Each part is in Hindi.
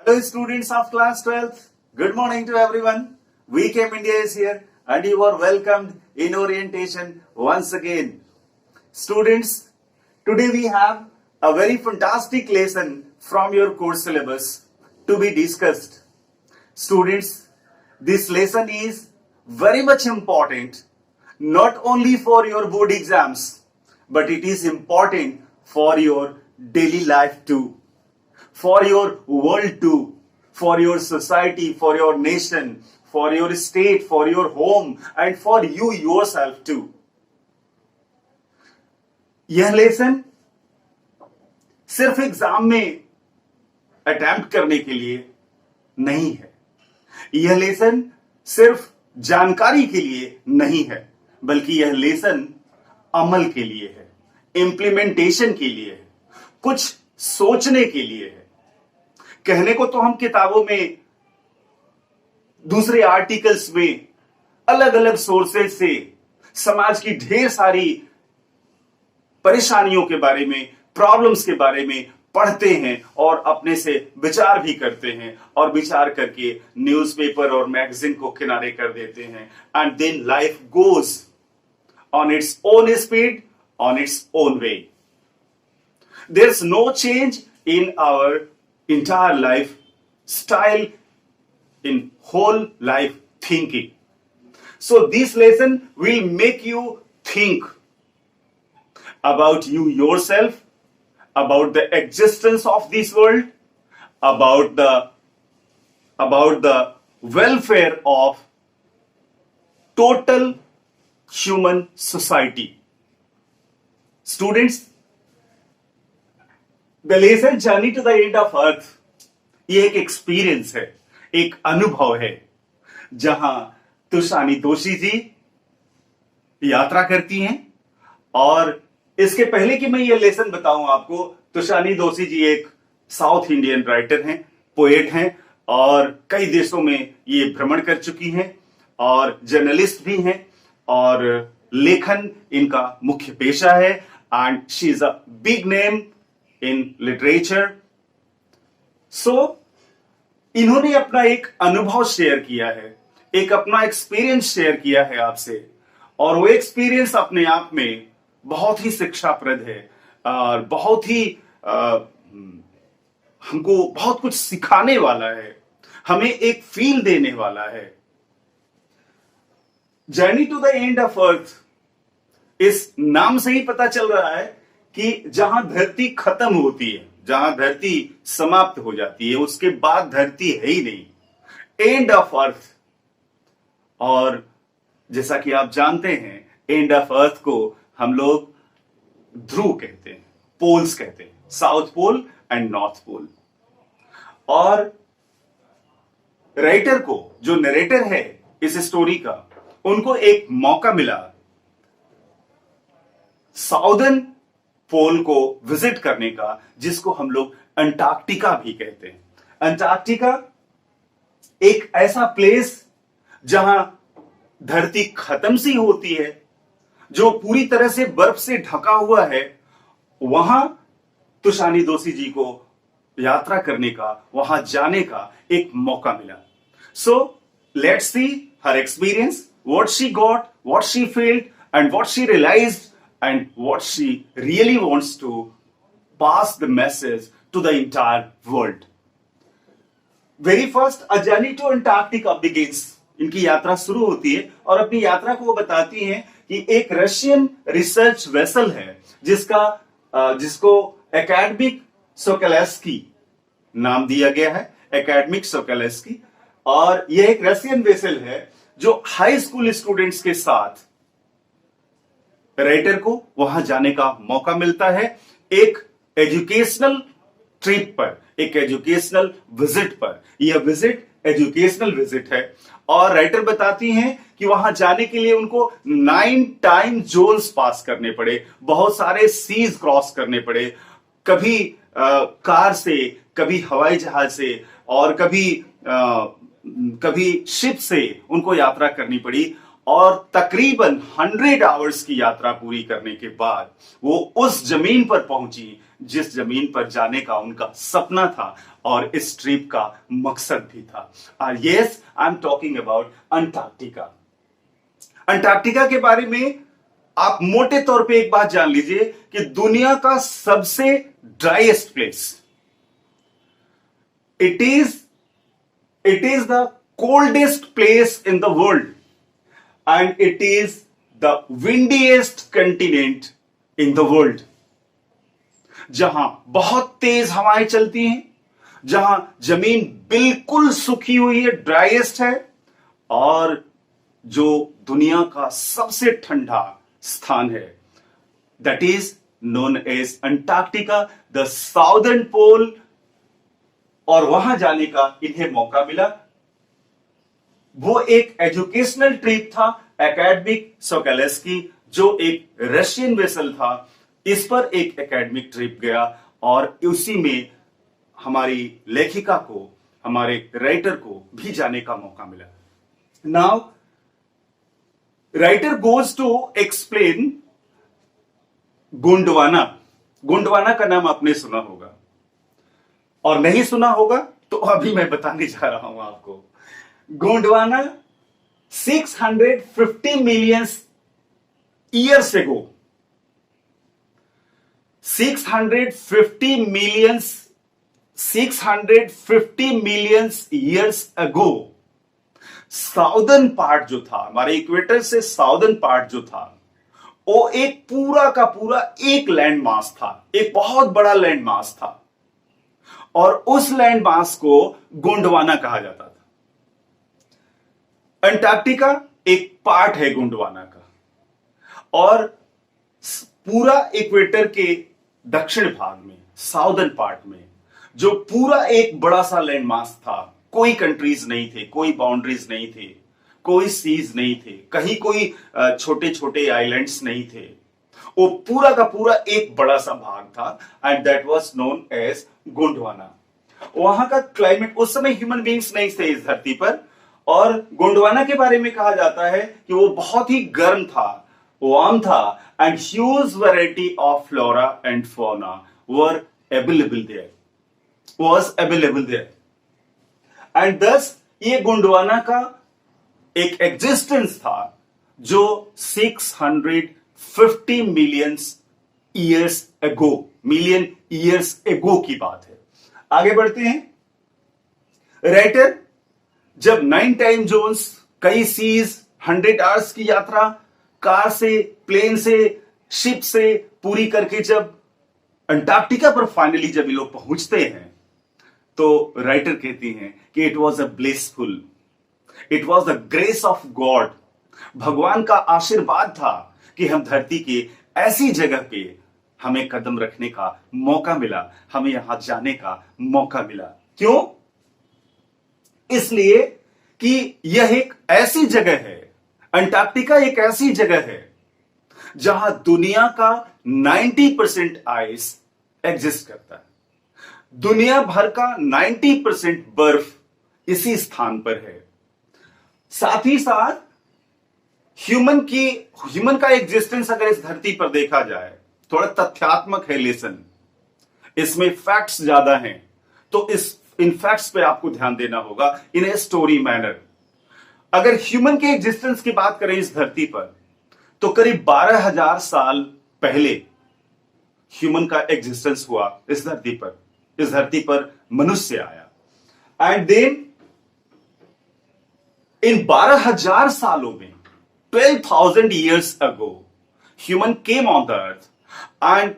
Hello, students of class 12th. Good morning to everyone. VCAM India is here and you are welcomed in orientation once again. Students, today we have a very fantastic lesson from your course syllabus to be discussed. Students, this lesson is very much important not only for your board exams, but it is important for your daily life too, for your world too, for your society, for your nation, for your state, for your home, and for you yourself too. यह लेसन सिर्फ एग्जाम में अटेम्प्ट करने के लिए नहीं है, यह लेसन सिर्फ जानकारी के लिए नहीं है, बल्कि यह लेसन अमल के लिए है, इंप्लीमेंटेशन के लिए है, कुछ सोचने के लिए है। कहने को तो हम किताबों में, दूसरे आर्टिकल्स में, अलग अलग सोर्सेज से समाज की ढेर सारी परेशानियों के बारे में, प्रॉब्लम्स के बारे में पढ़ते हैं और अपने से विचार भी करते हैं और विचार करके न्यूज़पेपर और मैगजीन को किनारे कर देते हैं and then life goes on its own speed, on its own way. There is no change in our entire life style, in whole life thinking. So this lesson will make you think about you yourself, about the existence of this world, about the welfare of total human society. Students, The lesson Journey to the End of Earth, ये एक एक्सपीरियंस है, एक अनुभव है, जहां तुषानी दोषी जी यात्रा करती हैं. और इसके पहले कि मैं ये लेसन बताऊं आपको, तुषानी दोषी जी एक साउथ इंडियन राइटर हैं, पोएट हैं और कई देशों में ये भ्रमण कर चुकी हैं और जर्नलिस्ट भी हैं और लेखन इनका मुख्य पेशा है. And she is a big name in literature. सो इन्होंने अपना एक अनुभव शेयर किया है, एक अपना एक्सपीरियंस शेयर किया है आपसे, और वो एक्सपीरियंस अपने आप में बहुत ही शिक्षाप्रद है और बहुत ही हमको बहुत कुछ सिखाने वाला है, हमें एक फील देने वाला है. Journey to the end of earth, इस नाम से ही पता चल रहा है कि जहां धरती खत्म होती है, जहां धरती समाप्त हो जाती है, उसके बाद धरती है ही नहीं. एंड ऑफ अर्थ. और जैसा कि आप जानते हैं, एंड ऑफ अर्थ को हम लोग ध्रुव कहते हैं, पोल्स कहते हैं, south pole and north pole. और राइटर को, जो नरेटर है इस स्टोरी का, उनको एक मौका मिला साउदर्न पोल को विजिट करने का, जिसको हम लोग अंटार्कटिका भी कहते हैं. अंटार्कटिका एक ऐसा प्लेस जहां धरती खत्म सी होती है, जो पूरी तरह से बर्फ से ढका हुआ है. वहां तुषानी दोषी जी को यात्रा करने का, वहां जाने का एक मौका मिला. So let's see her experience, what she got, what she felt and what she realised and what she really wants to pass the message to the entire world. Very first, a journey to Antarctica begins. इनकी यात्रा शुरू होती है और अपनी यात्रा को वो बताती हैं कि एक रशियन रिसर्च वेसल है जिसको एकेडमिक सोकोलेस्की नाम दिया गया है, एकेडमिक सोकोलेस्की. और यह एक रशियन वेसल है जो हाई स्कूल स्टूडेंट्स के साथ राइटर को वहां जाने का मौका मिलता है, एक एजुकेशनल ट्रिप पर, एक एजुकेशनल विजिट पर. यह विजिट एजुकेशनल विजिट है और राइटर बताती हैं कि वहां जाने के लिए उनको 9 टाइम जोन्स पास करने पड़े, बहुत सारे सीज क्रॉस करने पड़े, कभी कार से, कभी हवाई जहाज से और कभी शिप से उनको यात्रा करनी पड़ी. और तकरीबन 100 आवर्स की यात्रा पूरी करने के बाद वो उस जमीन पर पहुंची जिस जमीन पर जाने का उनका सपना था और इस ट्रिप का मकसद भी था। Yes, I am talking about Antarctica. Antarctica के बारे में आप मोटे तौर पे एक बात जान लीजिए कि दुनिया का सबसे driest place, it is the coldest place in the world and it is the windiest continent in the world. जहां बहुत तेज हवाएं चलती हैं, जहां जमीन बिल्कुल सूखी हुई है, ड्राइएस्ट है, और जो दुनिया का सबसे ठंडा स्थान है, that is known as Antarctica, the southern pole. और वहां जाने का इन्हें मौका मिला। वो एक एजुकेशनल ट्रिप था, एकेडमिक सोकोल्स्की, जो एक रशियन वेसल था, इस पर एक एकेडमिक ट्रिप गया और उसी में हमारी लेखिका को, हमारे राइटर को भी जाने का मौका मिला। Now writer goes to explain Gondwana. Gondwana का नाम आपने सुना होगा, और नहीं सुना होगा तो अभी मैं बताने जा रहा हूं आपको। Gondwana 650 million years ago, 650 million years ago, southern part जो था, हमारे इक्वेटर से साउदर्न पार्ट जो था, वो एक पूरा का पूरा एक लैंड मास था, एक बहुत बड़ा लैंड मास था, और उस लैंड मास को गोंडवाना कहा जाता था। अंटार्कटिका एक पार्ट है गोंडवाना का, और पूरा इक्वेटर के दक्षिण भाग में, साउदर्न पार्ट में, जो पूरा एक बड़ा सा लैंड मास था, कोई कंट्रीज नहीं थे, कोई बाउंड्रीज नहीं थे, कोई सीज नहीं थे, कहीं कोई छोटे छोटे आइलैंड्स नहीं थे, वो पूरा का पूरा एक बड़ा सा भाग था, and that was known as Gondwana. वहां का क्लाइमेट, उस समय ह्यूमन बींग्स नहीं थे इस धरती पर, और गोंडवाना के बारे में कहा जाता है कि वो बहुत ही गर्म था, वार्म था, and huge variety of flora and fauna were available there, and this ये गोंडवाना का एक एग्जिस्टेंस था जो 650 मिलियन ईयर्स एगो की बात है। आगे बढ़ते हैं। राइटर जब 9 टाइम जोन्स, कई सीज, 100 आवर्स की यात्रा कार से, प्लेन से, शिप से पूरी करके जब अंटार्कटिका पर फाइनली जब ये लोग पहुंचते हैं, तो राइटर कहती हैं कि it was the grace of God. भगवान का आशीर्वाद था कि हम धरती के ऐसी जगह पे हमें कदम रखने का मौका मिला, हमें यहां जाने का मौका मिला। क्यों? इसलिए कि यह एक ऐसी जगह है, अंटार्कटिका एक ऐसी जगह है जहां दुनिया का 90% आइस एग्जिस्ट करता है। दुनिया भर का 90% बर्फ इसी स्थान पर है। साथ ही साथ ह्यूमन का एग्जिस्टेंस अगर इस धरती पर देखा जाए, थोड़ा तथ्यात्मक है लेसन, इसमें फैक्ट्स ज्यादा हैं, तो इन फैक्ट्स पे आपको ध्यान देना होगा इन ए स्टोरी मैनर। अगर ह्यूमन के एग्जिस्टेंस की बात करें इस धरती पर, तो करीब 12,000 साल पहले ह्यूमन का एग्जिस्टेंस हुआ इस धरती पर। इस धरती पर मनुष्य आया, एंड देन इन 12,000 सालों में 12,000 years ago human came on the earth, and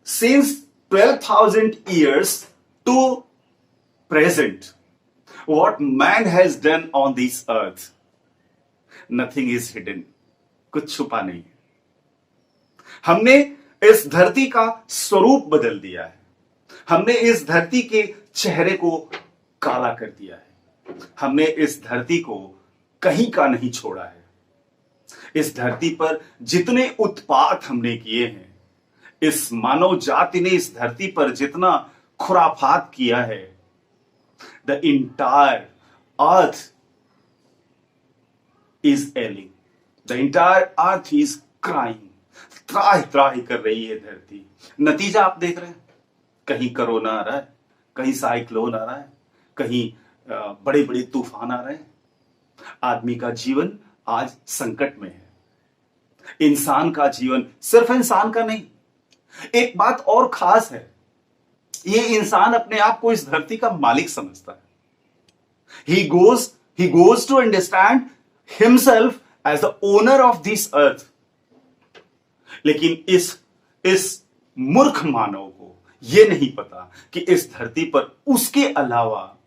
since 12,000 years to present, what man has done on this earth, nothing is hidden, कुछ छुपा नहीं है। हमने इस धरती का स्वरूप बदल दिया है, हमने इस धरती के चेहरे को काला कर दिया है, हमने इस धरती को कहीं का नहीं छोड़ा है। इस धरती पर जितने उत्पात हमने किए हैं, इस मानव जाति ने इस धरती पर जितना खुराफात किया है, the entire earth is ailing, the entire earth is crying, त्राहि त्राहि कर रही है धरती। नतीजा आप देख रहे हैं, कहीं कोरोना आ रहा है, कहीं साइक्लोन आ रहा है, कहीं बड़े बड़े तूफान आ रहे हैं। आदमी का जीवन आज संकट में है। इंसान का जीवन सिर्फ इंसान का नहीं, एक बात और खास है, ये इंसान अपने आप को इस धरती का मालिक समझता है। He goes to understand himself as the owner of this earth. लेकिन इस मूर्ख मानव को यह नहीं पता कि इस धरती पर उसके अलावा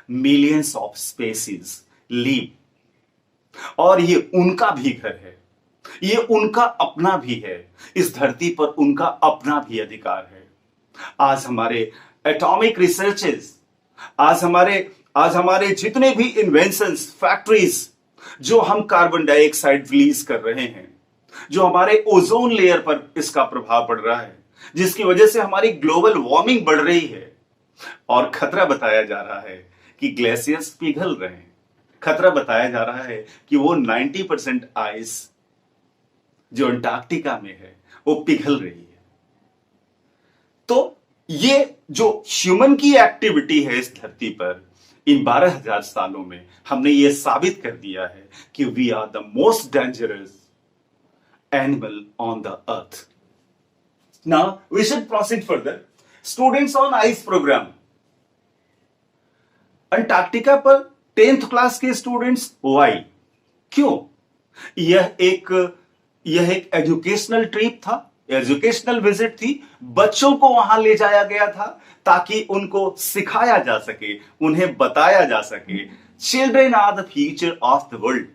मिलियंस ऑफ स्पेसीज लीव, और ये उनका भी घर है, ये उनका अपना भी है। इस धरती पर उनका अपना भी अधिकार है। आज हमारे एटॉमिक रिसर्चेस, आज हमारे जितने भी इन्वेंशंस, फैक्ट्रीज, जो हम कार्बन डाइऑक्साइड रिलीज कर रहे हैं, जो हमारे ओजोन लेयर पर इसका प्रभाव पड़ रहा है, जिसकी वजह से हमारी ग्लोबल वार्मिंग बढ़ रही है, और खतरा बताया जा रहा है कि ग्लेशियर्स पिघल रहे हैं। खतरा बताया जा रहा है कि वो 90% आइस जो अंटार्कटिका में है वो पिघल रही है। तो ये जो ह्यूमन की एक्टिविटी है इस धरती पर, इन 12,000 सालों में हमने ये साबित कर दिया है कि we are the most dangerous animal on the earth. Now we should proceed further. Students on ice programme. Antarctica पर 10th क्लास के स्टूडेंट्स, वाई, क्यों? यह एक एजुकेशनल ट्रिप था, एजुकेशनल विजिट थी। बच्चों को वहां ले जाया गया था ताकि उनको सिखाया जा सके, उन्हें बताया जा सके children are the future of the world,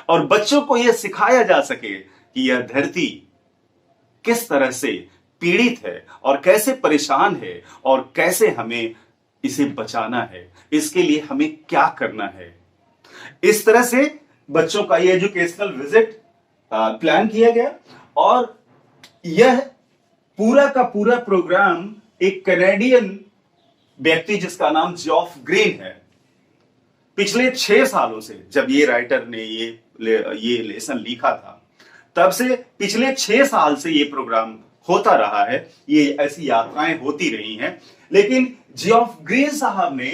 और बच्चों को यह सिखाया जा सके कि यह धरती किस तरह से पीड़ित है और कैसे परेशान है और कैसे हमें इसे बचाना है, इसके लिए हमें क्या करना है। इस तरह से बच्चों का ये एजुकेशनल विजिट प्लान किया गया, और यह पूरा का पूरा प्रोग्राम एक कनाडियन व्यक्ति जिसका नाम जॉफ ग्रीन है, पिछले 6 सालों से, जब ये राइटर ने ये लेसन लिखा था, तब से पिछले 6 साल से ये प्रोग्राम होता रहा है, ये ऐसी यात्राएं होती रही हैं। लेकिन जॉफ ग्रीन साहब ने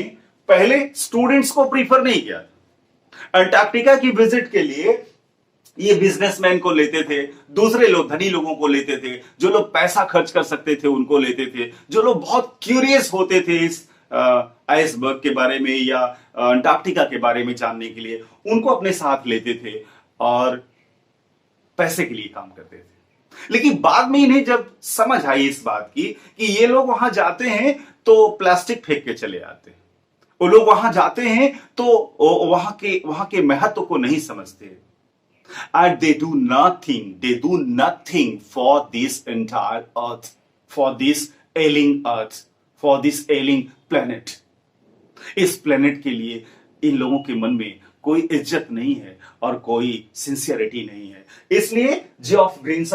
पहले स्टूडेंट्स को प्रीफर नहीं किया। अंटार्कटिका की विजिट के लिए ये बिजनेसमैन को लेते थे, दूसरे लोग, धनी लोगों को लेते थे, जो लोग पैसा खर्च कर सकते थे उनको लेते थे, जो लोग बहुत क्यूरियस होते थे इस आइसबर्ग के बारे में या अंटार्कटिका के बारे में जानने के लिए, उनको अपने साथ लेते थे और पैसे के लिए काम करते थे। लेकिन बाद में इन्हें जब समझ आई इस बात की कि ये लोग वहां जाते हैं तो प्लास्टिक फेंक के चले आते हैं, वो लोग वहां जाते हैं तो वहां के महत्व को नहीं समझते, and they do nothing for this entire earth, for this ailing planet। इस प्लेनेट के लिए इन लोगों के मन में कोई इज्जत नहीं है और कोई सिंसियरिटी नहीं है। इसलिए जॉफ ग्रीन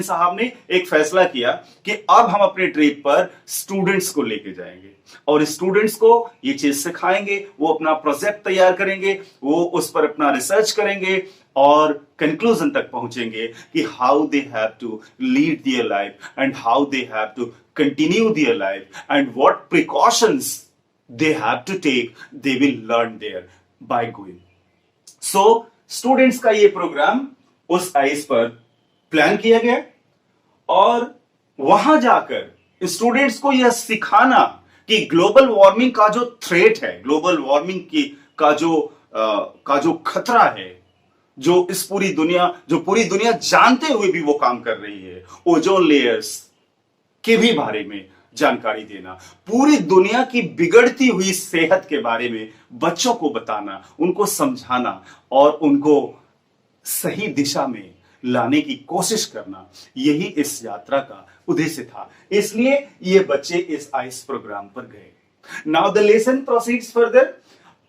साहब ने एक फैसला किया कि अब हम अपने ट्रिप पर स्टूडेंट्स को लेके जाएंगे और स्टूडेंट्स को ये चीज सिखाएंगे, वो अपना प्रोजेक्ट तैयार करेंगे, वो उस पर अपना रिसर्च करेंगे और कंक्लूजन तक पहुंचेंगे कि how they have to lead their life and how they have to continue their life and what precautions they have to take, they will learn there by going। So students का ये प्रोग्राम उस आइस पर प्लान किया गया और वहां जाकर स्टूडेंट्स को यह सिखाना कि ग्लोबल वार्मिंग का जो थ्रेट है, ग्लोबल वार्मिंग की का जो खतरा है, जो पूरी दुनिया जानते हुए भी वो काम कर रही है, ओजोन लेयर्स के भी बारे में जानकारी देना, पूरी दुनिया की बिगड़ती हुई सेहत के बारे में बच्चों को बताना, उनको समझाना और उनको सही दिशा में लाने की कोशिश करना, यही इस यात्रा का उद्देश्य था। इसलिए ये बच्चे इस आइस प्रोग्राम पर गए। Now the lesson proceeds further.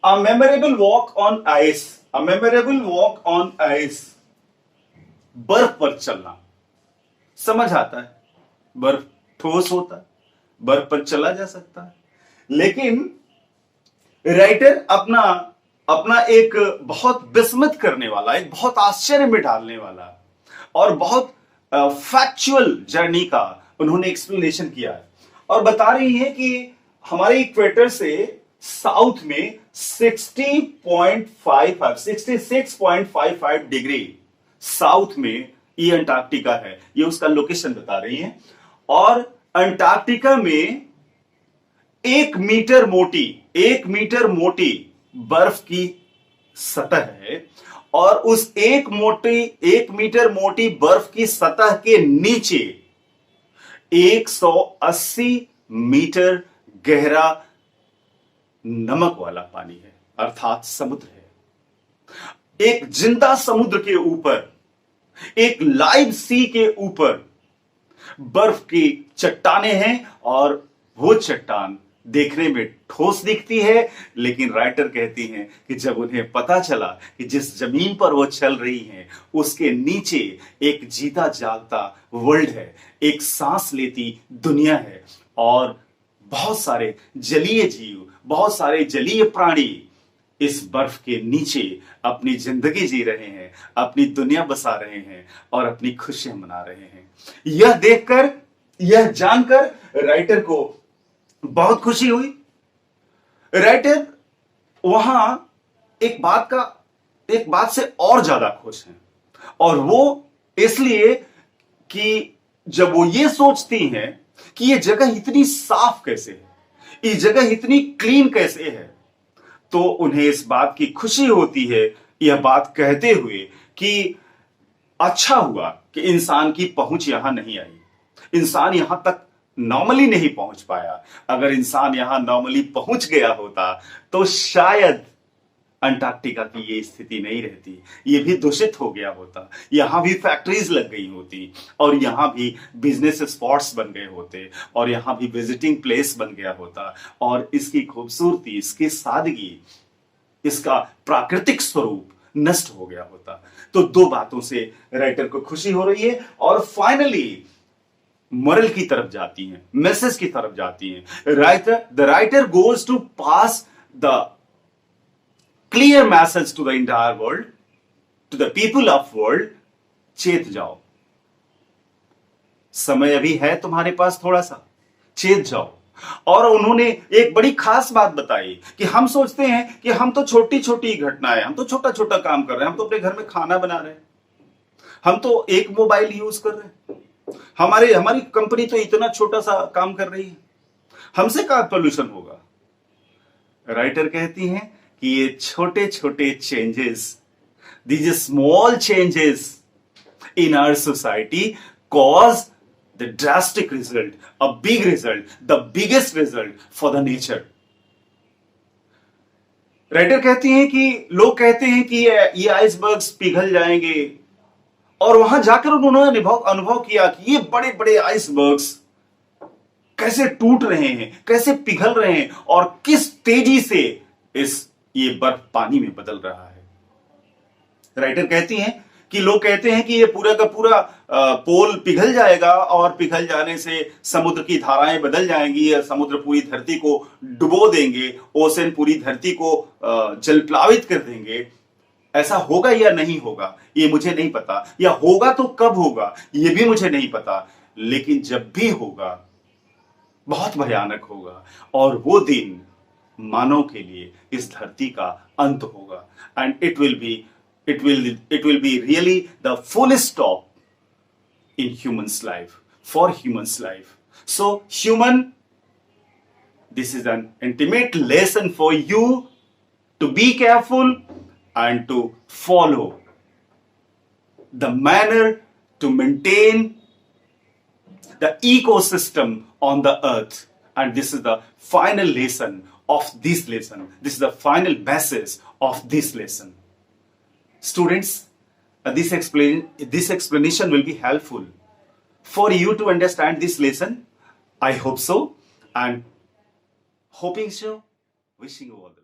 A memorable walk on ice, a memorable walk on ice. बर्फ पर चलना, समझ आता है, बर्फ ठोस होता है, बर्फ पर चला जा सकता है, लेकिन राइटर अपना एक बहुत विस्मित करने वाला, एक बहुत आश्चर्य में डालने वाला और बहुत फैक्चुअल जर्नी का उन्होंने एक्सप्लेनेशन किया है और बता रही है कि हमारे इक्वेटर से साउथ में 66.55 डिग्री साउथ में ये अंटार्कटिका है, ये उसका लोकेशन बता रही है। और अंटार्कटिका में 1 मीटर मोटी बर्फ की सतह है और उस 1 मीटर मोटी बर्फ की सतह के नीचे 180 मीटर गहरा नमक वाला पानी है, अर्थात समुद्र है। एक जिंदा समुद्र के ऊपर, एक लाइव सी के ऊपर बर्फ की चट्टानें हैं और वो चट्टान देखने में ठोस दिखती है, लेकिन राइटर कहती हैं कि जब उन्हें पता चला कि जिस जमीन पर वो चल रही हैं उसके नीचे एक जीता जागता वर्ल्ड है, एक सांस लेती दुनिया है और बहुत सारे जलीय जीव, बहुत सारे जलीय प्राणी इस बर्फ के नीचे अपनी जिंदगी जी रहे हैं, अपनी दुनिया बसा रहे हैं और अपनी खुशियां मना रहे हैं। यह देखकर, यह जानकर राइटर को बहुत खुशी हुई। राइटर वहां एक बात से और ज्यादा खुश हैं और वो इसलिए कि जब वो ये सोचती हैं कि ये जगह इतनी साफ कैसे है, ये जगह इतनी क्लीन कैसे है, तो उन्हें इस बात की खुशी होती है, यह बात कहते हुए कि अच्छा हुआ कि इंसान की पहुंच यहां नहीं आई, इंसान यहां तक नॉर्मली नहीं पहुंच पाया। अगर इंसान यहां नॉर्मली पहुंच गया होता तो शायद अंटार्कटिका की ये स्थिति नहीं रहती, ये भी दूषित हो गया होता, यहां भी फैक्ट्रीज लग गई होती और यहां भी बिजनेस स्पॉट्स बन गए होते और यहां भी विजिटिंग प्लेस बन गया होता और इसकी खूबसूरती, इसकी सादगी, इसका प्राकृतिक स्वरूप नष्ट हो गया होता। तो दो बातों से राइटर को खुशी हो रही है और फाइनली मोरल की तरफ जाती हैं, मैसेज की तरफ जाती हैं। The writer goes to pass the clear message to the entire world, to the people of world, चेत जाओ, समय अभी है तुम्हारे पास थोड़ा सा, चेत जाओ। और उन्होंने एक बड़ी खास बात बताई कि हम सोचते हैं कि हम तो छोटी छोटी घटनाएं, हम तो छोटा छोटा काम कर रहे हैं, हम तो अपने घर में खाना बना रहे हैं, हम तो एक मोबाइल यूज कर रहे हैं, हमारी कंपनी तो इतना छोटा सा काम कर रही है, हमसे क्या पोल्यूशन होगा। राइटर कहती हैं कि ये छोटे छोटे changes, these small changes in our society cause the drastic result, a big result, the biggest result for the nature. Writer कहती हैं कि लोग कहते हैं कि ये आइसबर्ग्स पिघल जाएंगे और वहां जाकर उन्होंने अनुभव किया कि ये बड़े बड़े आइसबर्ग्स कैसे टूट रहे हैं, कैसे पिघल रहे हैं और किस तेजी से ये बर्फ पानी में बदल रहा है। राइटर कहती हैं कि लोग कहते हैं कि ये पूरा का पूरा पोल पिघल जाएगा और पिघल जाने से समुद्र की धाराएं बदल जाएंगी, समुद्र पूरी धरती को डुबो देंगे, ओशन पूरी धरती को जलप्लावित कर देंगे। ऐसा होगा या नहीं होगा ये मुझे नहीं पता, या होगा तो कब होगा ये भी मुझे नहीं पता, लेकिन जब भी होगा बहुत भयानक होगा और वो दिन मानव के लिए इस धरती का अंत होगा। And it will be really the full stop in human's life, for human's life. So human, this is an intimate lesson for you to be careful and to follow the manner to maintain the ecosystem on the earth. And this is the final lesson of this lesson. This is the final message of this lesson. Students, this explanation will be helpful for you to understand this lesson. I hope so, and hoping so, wishing you all the